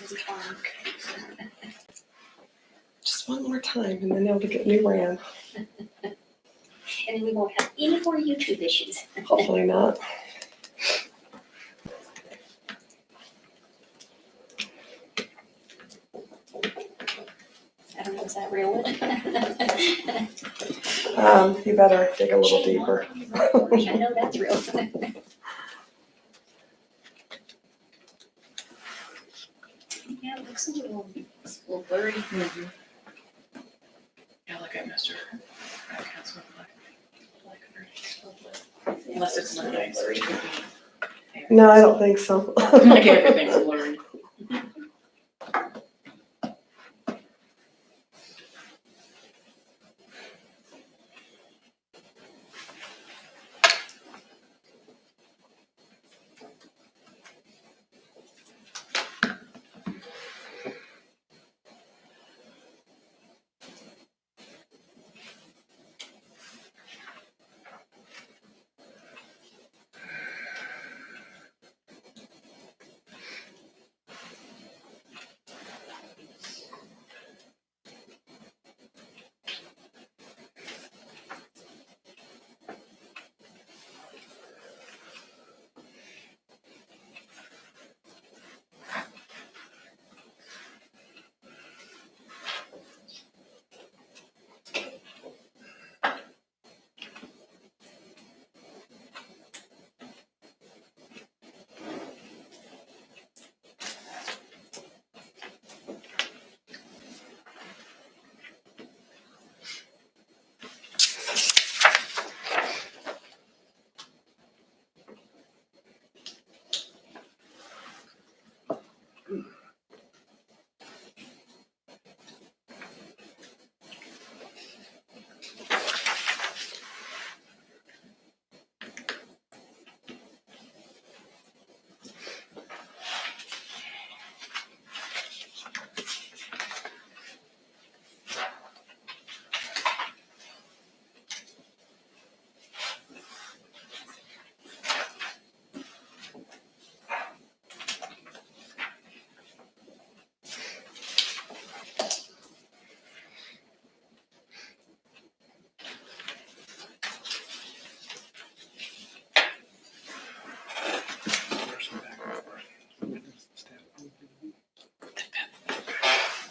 His farm. Just one more time and then they'll get me ran. And then we won't have any more YouTube issues. Hopefully not. I don't know, is that real? You better dig a little deeper. I know that's real. Yeah, it looks a little blurry. Yeah, like I missed her. I can't swim like her. Unless it's not nice or something. No, I don't think so. Like everything's blurry.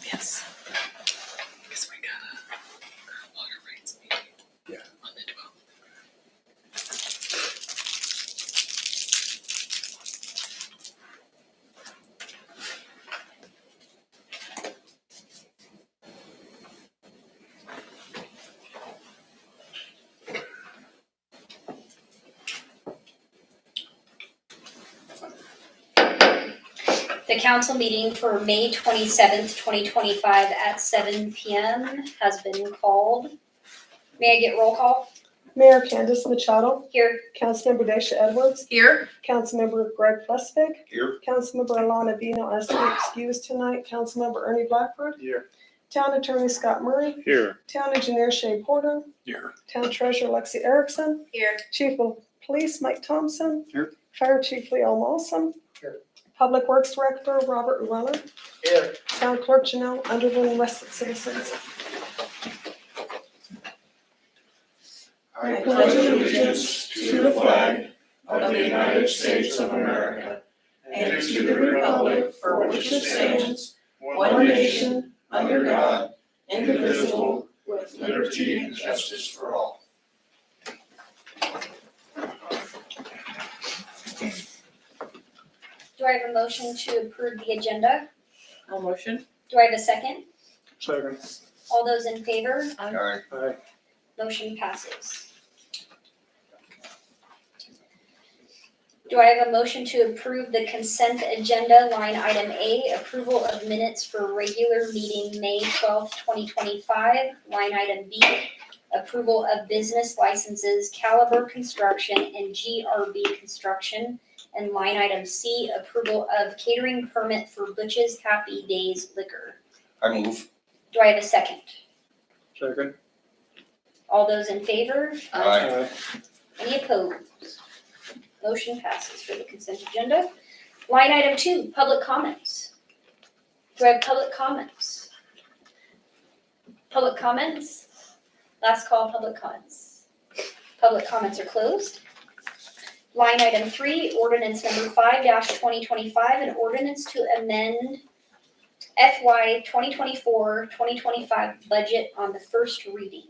Yes. Because we got a water rights meeting on the 12th. The council meeting for May 27th, 2025 at 7 p.m. has been called. May I get roll call? Mayor Candace Machado, Here. Councilmember Daisha Edwards, Here. Councilmember Greg Flusvig, Here. Councilmember Alana Vino has to be excused tonight, Councilmember Ernie Blackford, Here. Town Attorney Scott Murray, Here. Town Engineer Shay Porter, Here. Town Treasurer Lexi Erickson, Here. Chief of Police Mike Thompson, Here. Fire Chief Leo Lawson, Here. Public Works Director Robert Weller, Here. Town Clerk Janelle Underwood, and rest of the citizens. I pledge allegiance to the flag of the United States of America and to the republic for which it stands, one nation, under God, indivisible, with liberty and justice for all. Do I have a motion to approve the agenda? All motion. Do I have a second? Second. All those in favor? Aye. Aye. Motion passes. Do I have a motion to approve the consent agenda, line item A, approval of minutes for regular meeting May 12th, 2025, line item B, approval of business licenses Caliber Construction and GRB Construction, and line item C, approval of catering permit for Butch's Happy Days Liquor. I move. Do I have a second? Second. All those in favor? Aye. Any opposed? Motion passes for the consent agenda. Line item 2, public comments. Do I have public comments? Public comments? Last call, public comments. Public comments are closed. Line item 3, ordinance number 5-2025, an ordinance to amend FY 2024-2025 budget on the first reading.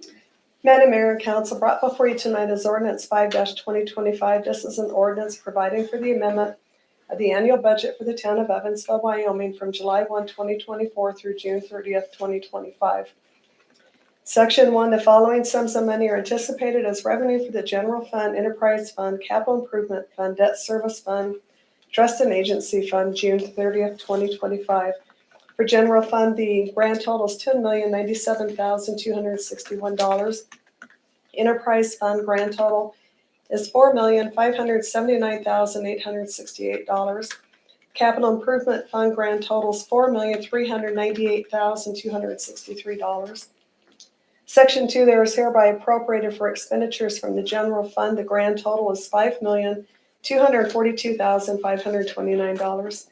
Madam Mayor and Council, brought before you tonight is ordinance 5-2025. This is an ordinance providing for the amendment of the annual budget for the town of Evansville, Wyoming from July 1, 2024 through June 30th, 2025. Section 1, the following sums of money are anticipated as revenue for the general fund, enterprise fund, capital improvement fund, debt service fund, trust and agency fund, June 30th, 2025. For general fund, the grand total is $10,097,261. Enterprise fund grand total is $4,579,868. Capital improvement fund grand total is $4,398,263. Section 2, there is hereby appropriated for expenditures from the general fund. The grand total is $5,242,529.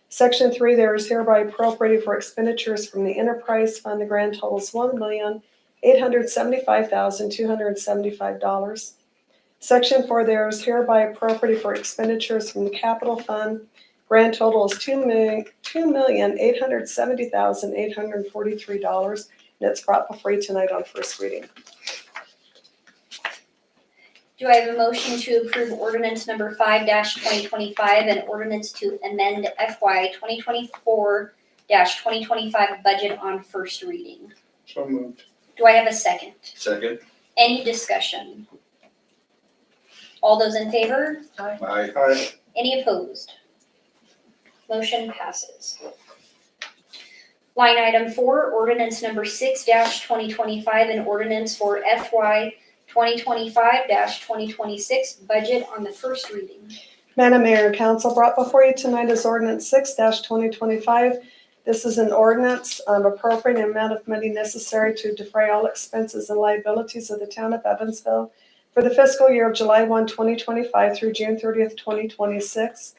Section 3, there is hereby appropriated for expenditures from the enterprise fund. The grand total is $1,875,275. Section 4, there is hereby appropriated for expenditures from the capital fund. Grand total is $2,870,843, and it's brought before you tonight on first reading. Do I have a motion to approve ordinance number 5-2025, an ordinance to amend FY 2024-2025 budget on first reading? So moved. Do I have a second? Second. Any discussion? All those in favor? Aye. Aye. Any opposed? Motion passes. Line item 4, ordinance number 6-2025, an ordinance for FY 2025-2026 budget on the first reading. Madam Mayor and Council, brought before you tonight is ordinance 6-2025. This is an ordinance appropriating the amount of money necessary to defray all expenses and liabilities of the town of Evansville for the fiscal year of July 1, 2025 through June 30th, 2026.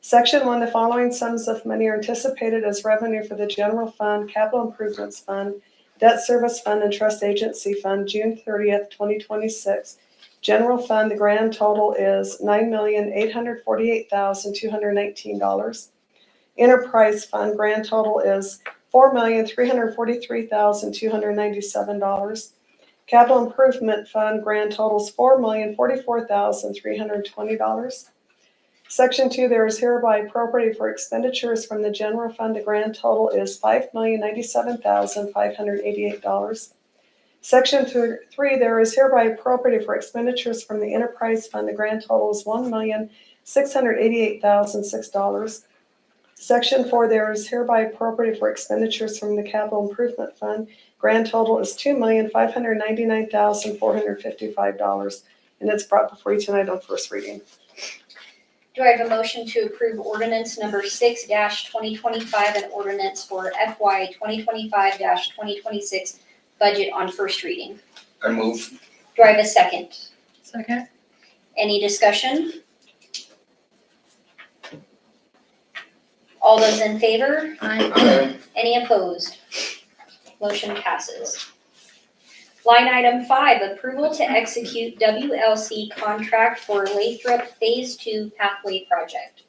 Section 1, the following sums of money are anticipated as revenue for the general fund, capital improvements fund, debt service fund, and trust agency fund, June 30th, 2026. General fund, the grand total is $9,848,219. Enterprise fund, grand total is $4,343,297. Capital improvement fund, grand total is $4,044,320. Section 2, there is hereby appropriated for expenditures from the general fund. The grand total is $5,097,588. Section 3, there is hereby appropriated for expenditures from the enterprise fund. The grand total is $1,688,006. Section 4, there is hereby appropriated for expenditures from the capital improvement fund. Grand total is $2,599,455, and it's brought before you tonight on first reading. Do I have a motion to approve ordinance number 6-2025, an ordinance for FY 2025-2026 budget on first reading? I move. Do I have a second? Second. Any discussion? All those in favor? Aye. Aye. Any opposed? Motion passes. Line item 5, approval to execute WLC contract for Lathrop Phase 2 Pathway Project.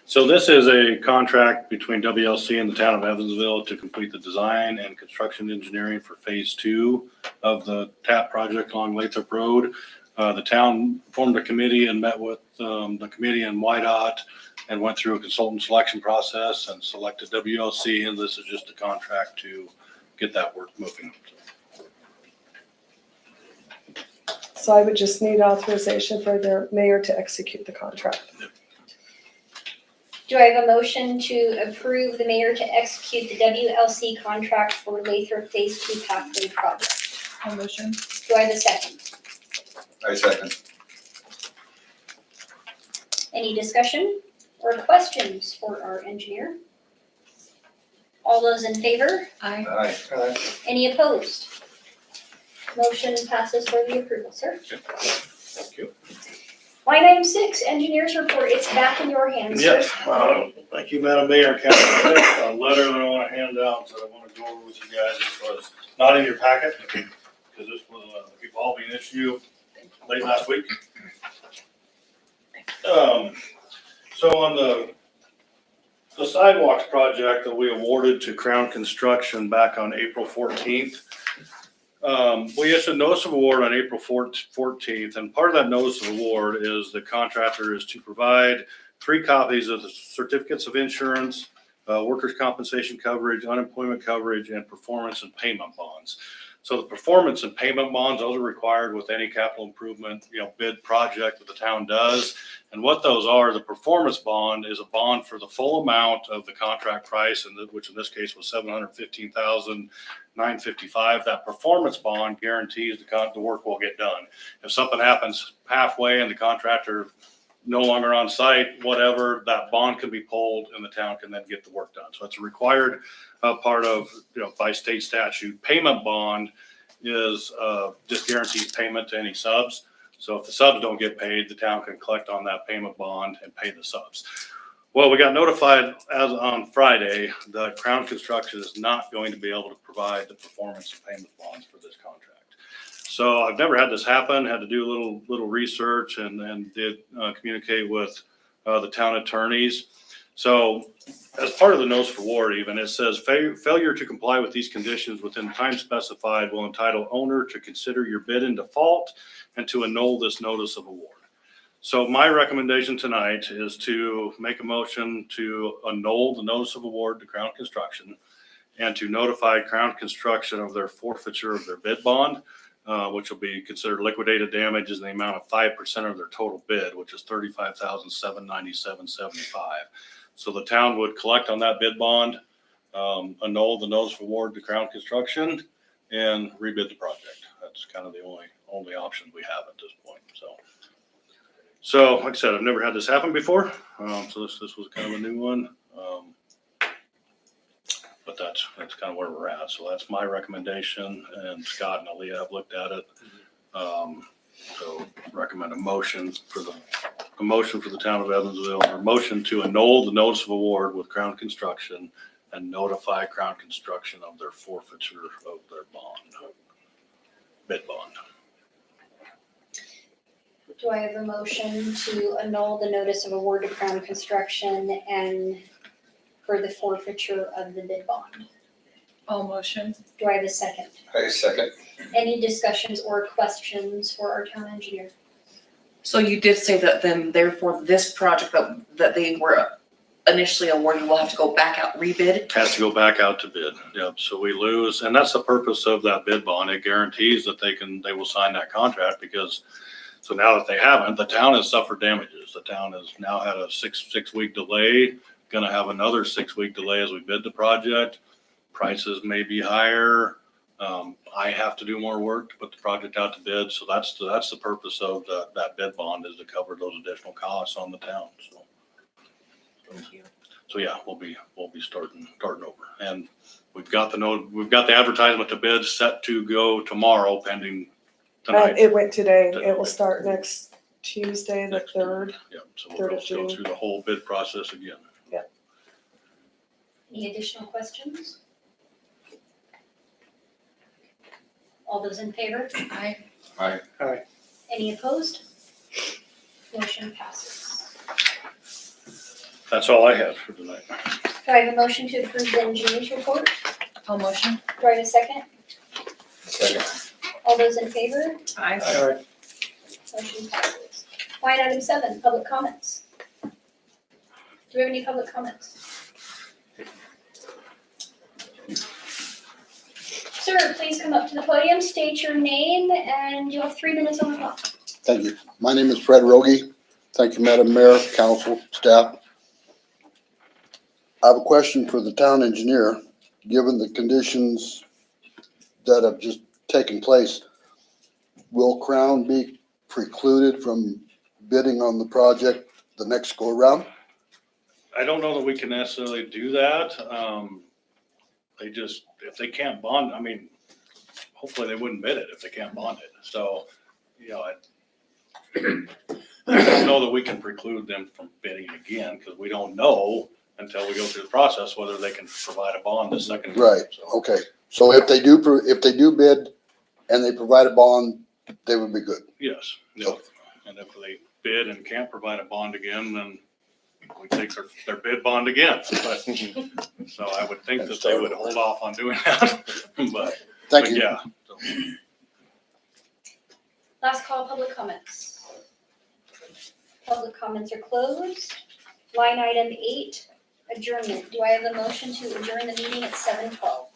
So this is a contract between WLC and the town of Evansville to complete the design and construction engineering for Phase 2 of the TAP project along Lathrop Road. The town formed a committee and met with the committee in YDOT and went through a consultant selection process and selected WLC, and this is just a contract to get that work moving. So I would just need authorization for the mayor to execute the contract. Do I have a motion to approve the mayor to execute the WLC contract for Lathrop Phase 2 Pathway Project? I'll motion. Do I have a second? I second. Any discussion or questions for our engineer? All those in favor? Aye. Aye. Aye. Any opposed? Motion passes for the approval, sir. Thank you. Line item 6, engineers report. It's back in your hands, sir. Yes, thank you, Madam Mayor and Council. A letter that I want to hand out that I want to go over with you guys. This was not in your packet because this was an evolving issue late last week. So on the sidewalks project that we awarded to Crown Construction back on April 14th, we issued a notice of award on April 14th, and part of that notice of award is the contractor is to provide 3 copies of the certificates of insurance, workers' compensation coverage, unemployment coverage, and performance and payment bonds. So the performance and payment bonds, those are required with any capital improvement, bid project that the town does. And what those are, the performance bond is a bond for the full amount of the contract price, which in this case was $715,955. That performance bond guarantees the work will get done. If something happens halfway and the contractor no longer on site, whatever, that bond can be pulled and the town can then get the work done. So it's a required part of, by state statute. Payment bond is just guarantees payment to any subs. So if the subs don't get paid, the town can collect on that payment bond and pay the subs. Well, we got notified as on Friday that Crown Construction is not going to be able to provide the performance and payment bonds for this contract. So I've never had this happen, had to do a little research and did communicate with the town attorneys. So as part of the notice of award even, it says failure to comply with these conditions within the time specified will entitle owner to consider your bid in default and to annul this notice of award. So my recommendation tonight is to make a motion to annul the notice of award to Crown Construction and to notify Crown Construction of their forfeiture of their bid bond, which will be considered liquidated damages in the amount of 5% of their total bid, which is $35,797.75. So the town would collect on that bid bond, annul the notice of award to Crown Construction, and rebid the project. That's kind of the only option we have at this point. So like I said, I've never had this happen before. So this was kind of a new one. But that's kind of where we're at. So that's my recommendation, and Scott and Aaliyah have looked at it. So recommend a motion for the town of Evansville, or motion to annul the notice of award with Crown Construction and notify Crown Construction of their forfeiture of their bid bond. Do I have a motion to annul the notice of award to Crown Construction and for the forfeiture of the bid bond? All motion. Do I have a second? I second. Any discussions or questions for our town engineer? So you did say that then therefore this project that they were initially awarded will have to go back out, rebid? Has to go back out to bid. Yep. So we lose, and that's the purpose of that bid bond. It guarantees that they will sign that contract, because so now that they haven't, the town has suffered damages. The town has now had a six-week delay, going to have another 6-week delay as we bid the project. Prices may be higher. I have to do more work to put the project out to bid. So that's the purpose of that bid bond, is to cover those additional costs on the town. So. Thank you. So yeah, we'll be starting over, and we've got the advertisement to bid set to go tomorrow, pending tonight. It went today. It will start next Tuesday, the 3rd. Yeah, so 3rd we'll of go June. through the whole bid process again. Any additional questions? All those in favor? Aye. Any opposed? Motion passes. That's all I have for tonight. Do I have a motion to approve the engineer's report? All motion. Do I have a second? Second. All those in favor? Aye. Motion passes. Line item 7, public comments. Do we have any public comments? Sir, please come up to the podium, state your name, and you'll have 3 minutes on the clock. Thank you. My name is Fred Rogie. Thank you, Madam Mayor, council, staff. I have a question for the town engineer. Given the conditions that have just taken place, will Crown be precluded from bidding on the project the next go around? I don't know that we can necessarily do that. If they can't bond, I mean, hopefully they wouldn't bid it if they can't bond it. So, I don't know that we can preclude them from bidding again, because we don't know until we go through the process whether they can provide a bond the second. time. Right. So, Okay, so if they do bid and they provide a bond, they would be good. yes, yeah. And if they bid and can't provide a bond again, then we take their bid bond again. But, so I would think that they would hold off on doing that, but Thank you. yeah. So, Last call, public comments. Public comments are closed. Line item 8, adjournment. Do I have a motion to adjourn the meeting at 7:12?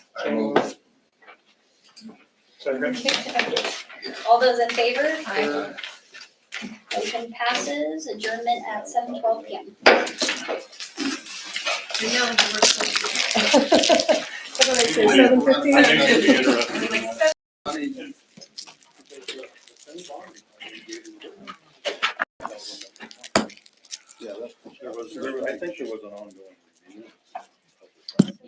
All those in favor? Aye. Motion passes, adjournment at 7:12 PM. What did I say, 7:15? I think it'd be interesting. Yeah, I think there was an ongoing.